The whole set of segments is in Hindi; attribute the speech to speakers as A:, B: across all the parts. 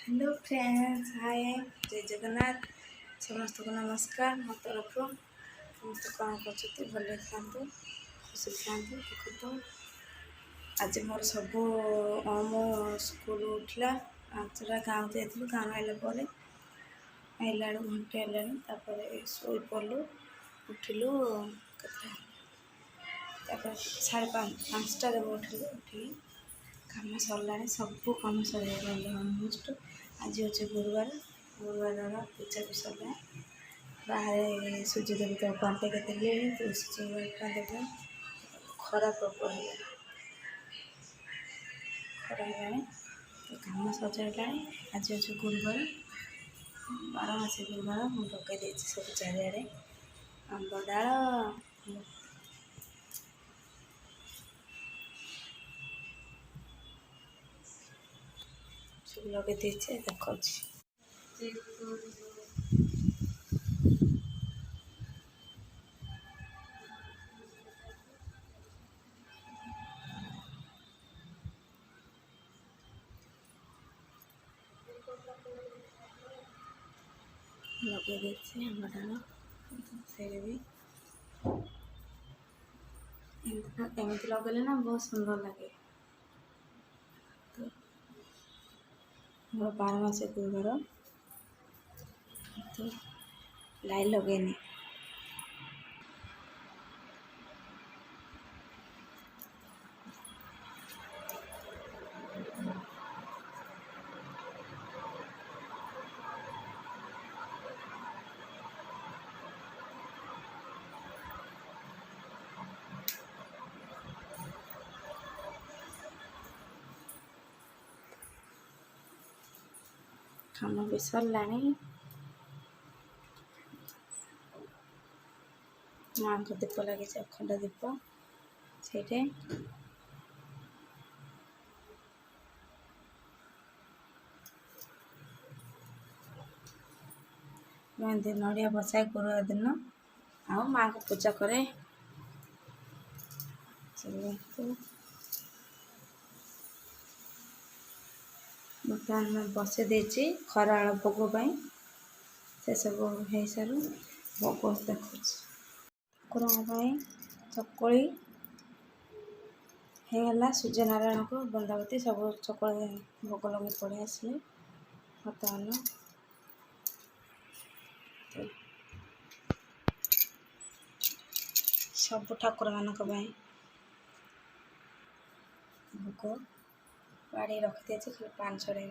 A: हेलो फ्रेंड्स, हाय, जय जगन्नाथ। समस्त को नमस्कार मो तरफ। समस्त कौन कर भले था, खुशी था। देखो आज मोर सब मो स्कूल उठला 5टा गाँव जाइलु। गाँव आइला घंटे है शोई पड़लु। उठिलु साढ़े 5टा उठिली काम सरला। सब कम सर अलमोस्ट। आज हूँ गुरुवार। गुरुवार पूजा भी सरला। बाहर सूर्य देवता पांटे के तुलसी चौरा देवे। खरा प्रबल है, खरा है तो काम सजाला। आज हूँ गुरुवार, 12 गुरुवार। मुझे लगे सब चारिड़े आंब डाल सब लगे देखा लगे आंब डाल से भी एमती लगेले ना बहुत सुंदर लगे। तो मोर 12 गुरुवार तो लाइन लगेनी। काम भी सरला। माँ को दीप लगे अखंड दीप से मैं नड़िया बसाए गुरुवार दिन आ माँ को पूजा करे। बर्तमान बसई देती खरा भोग से सब हो सारू भोग देखु ठाकुर चकुली होगा। सूर्य नारायण को बंदावती सब चकुली भोग लगे पड़े आसले। बर्तमान सब ठाकुर मान भोग बाड़ी रखी खाली पान छड़े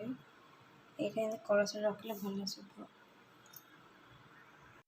A: ये कलश रखले भल शुभ।